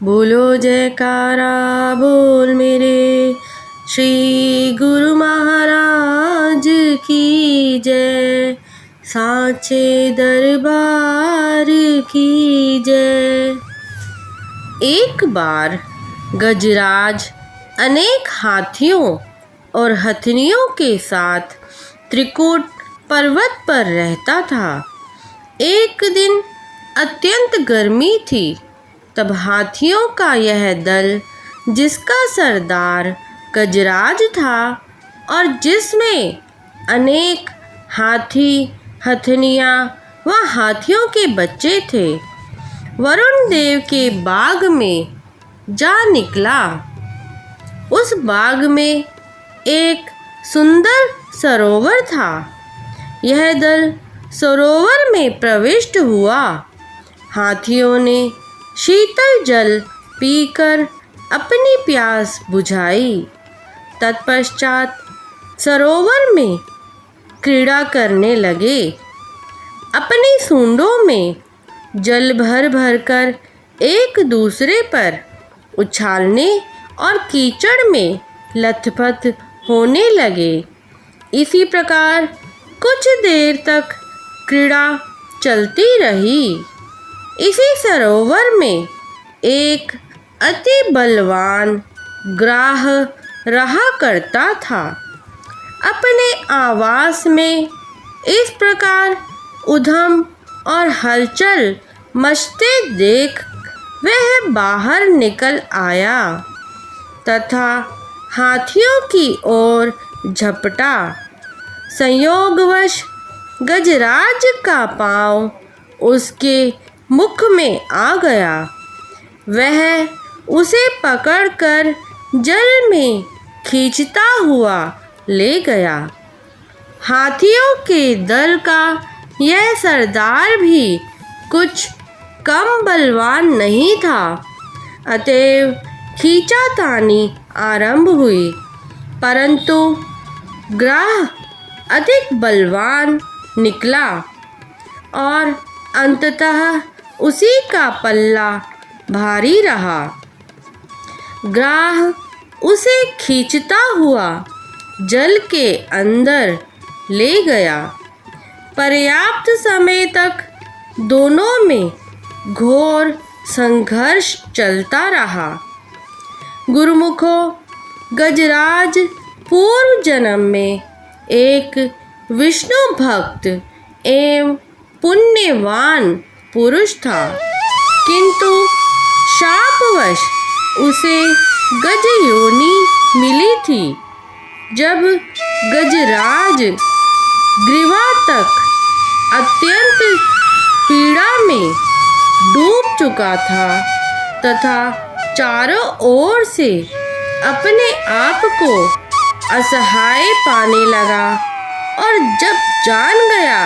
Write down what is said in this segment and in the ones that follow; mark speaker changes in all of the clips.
Speaker 1: बोलो जयकारा बोल मेरे श्री गुरु महाराज की जय, साचे दरबार की जय। एक बार गजराज अनेक हाथियों और हथनियों के साथ त्रिकूट पर्वत पर रहता था। एक दिन अत्यंत गर्मी थी, तब हाथियों का यह दल, जिसका सरदार गजराज था और जिसमें अनेक हाथी, हथनियाँ व हाथियों के बच्चे थे, वरुण देव के बाग में जा निकला। उस बाग में एक सुंदर सरोवर था। यह दल सरोवर में प्रविष्ट हुआ। हाथियों ने शीतल जल पीकर अपनी प्यास बुझाई। तत्पश्चात सरोवर में क्रीड़ा करने लगे। अपनी सूंडों में जल भर भर कर एक दूसरे पर उछालने और कीचड़ में लथपथ होने लगे। इसी प्रकार कुछ देर तक क्रीड़ा चलती रही। इसी सरोवर में एक अति बलवान ग्राह रहा करता था। अपने आवास में इस प्रकार उधम और हलचल मचते देख वह बाहर निकल आया तथा हाथियों की ओर झपटा। संयोगवश गजराज का पांव उसके मुख में आ गया। वह उसे पकड़कर जल में खींचता हुआ ले गया। हाथियों के दल का यह सरदार भी कुछ कम बलवान नहीं था, अतएव खींचातानी आरंभ हुई, परंतु ग्राह अधिक बलवान निकला और अंततः उसी का पल्ला भारी रहा। ग्राह उसे खींचता हुआ जल के अंदर ले गया। पर्याप्त समय तक दोनों में घोर संघर्ष चलता रहा। गुरुमुखों, गजराज पूर्व जन्म में एक विष्णु भक्त एवं पुण्यवान पुरुष था, किंतु शापवश उसे गज योनि मिली थी। जब गजराज ग्रीवा तक अत्यंत पीड़ा में डूब चुका था तथा चारों ओर से अपने आप को असहाय पाने लगा और जब जान गया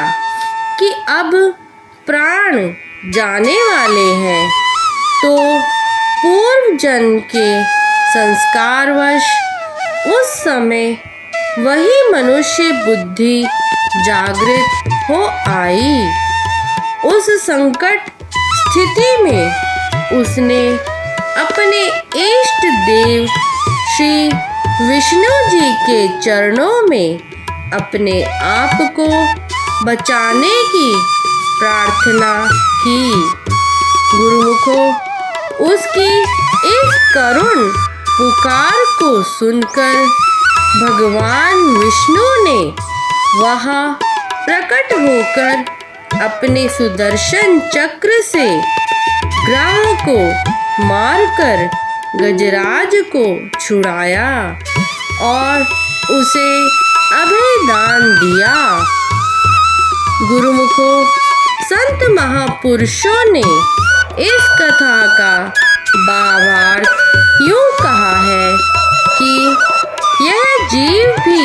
Speaker 1: कि अब प्राण जाने वाले हैं, तो पूर्व जन्म के संस्कारवश उस समय वही मनुष्य बुद्धि जागृत हो आई। उस संकट स्थिति में उसने अपने इष्ट देव श्री विष्णु जी के चरणों में अपने आप को बचाने की प्रार्थना की। गुरुमुखों, उसकी इस करुण पुकार को सुनकर भगवान विष्णु ने वहाँ प्रकट होकर अपने सुदर्शन चक्र से ग्राह को मारकर गजराज को छुड़ाया और उसे अभय दान दिया। गुरुमुखों, संत महापुरुषों ने इस कथा का भावार्थ यूँ कहा है कि यह जीव भी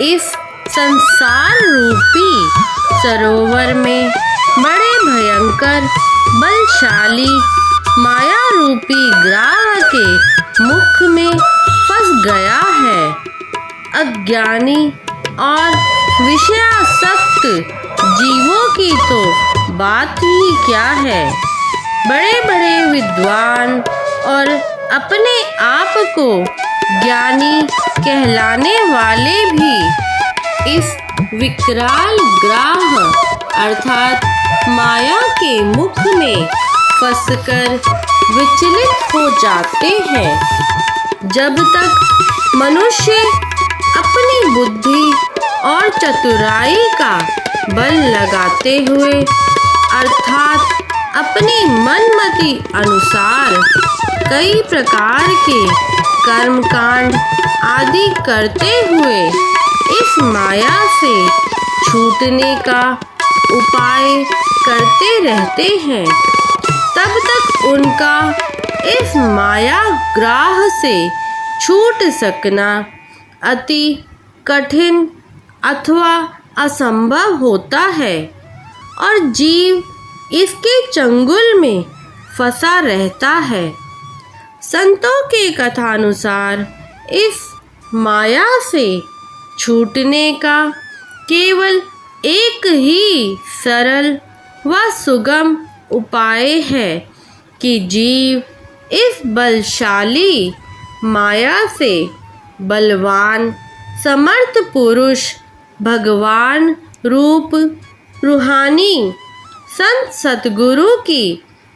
Speaker 1: इस संसार रूपी सरोवर में बड़े भयंकर बलशाली माया रूपी ग्राह के मुख में फंस गया है। अज्ञानी और विषयासक्त जीवों की तो बात ही क्या है। बड़े बड़े विद्वान और अपने आप को ज्ञानी कहलाने वाले भी इस विकराल ग्राह अर्थात माया के मुख में फंसकर विचलित हो जाते हैं। जब तक मनुष्य अपनी बुद्धि और चतुराई का बल लगाते हुए अर्थात अपनी मनमति अनुसार कई प्रकार के कर्मकांड आदि करते हुए इस माया से छूटने का उपाय करते रहते हैं, तब तक उनका इस माया ग्राह से छूट सकना अति कठिन अथवा असंभव होता है और जीव इसके चंगुल में फंसा रहता है। संतों के कथानुसार इस माया से छूटने का केवल एक ही सरल व सुगम उपाय है कि जीव इस बलशाली माया से बलवान समर्थ पुरुष भगवान रूप रूहानी संत सतगुरु की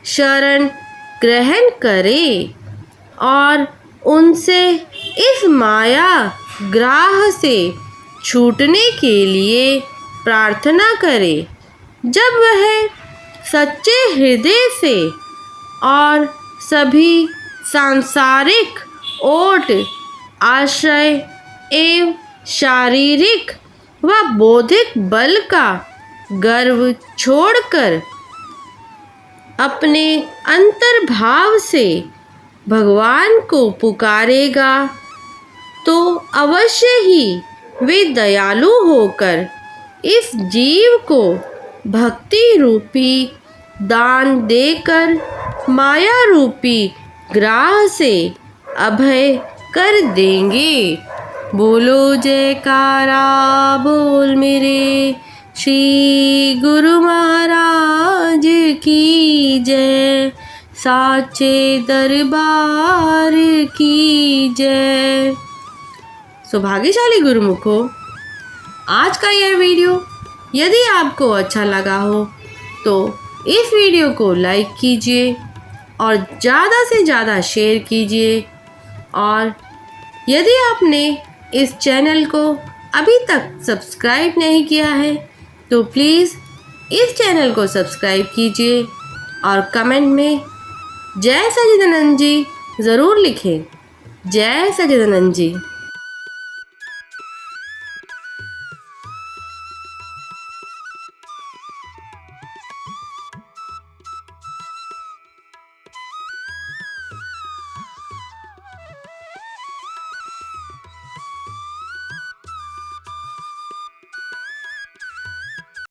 Speaker 1: शरण ग्रहण करे और उनसे इस माया ग्राह से छूटने के लिए प्रार्थना करे। जब वह सच्चे हृदय से और सभी सांसारिक ओट आश्रय एवं शारीरिक व बौद्धिक बल का गर्व छोड़कर अपने अंतर्भाव से भगवान को पुकारेगा तो अवश्य ही वे दयालु होकर इस जीव को भक्ति रूपी दान देकर माया रूपी ग्राह से अभय कर देंगे। बोलो जयकारा बोल मेरे श्री गुरु महाराज की जय, साचे दरबार की जय। सौभाग्यशाली गुरुमुखों, आज का यह वीडियो यदि आपको अच्छा लगा हो तो इस वीडियो को लाइक कीजिए और ज़्यादा से ज़्यादा शेयर कीजिए। और यदि आपने इस चैनल को अभी तक सब्सक्राइब नहीं किया है तो प्लीज़ इस चैनल को सब्सक्राइब कीजिए और कमेंट में जय सच्चिदानंद जी ज़रूर लिखें। जय सच्चिदानंद जी।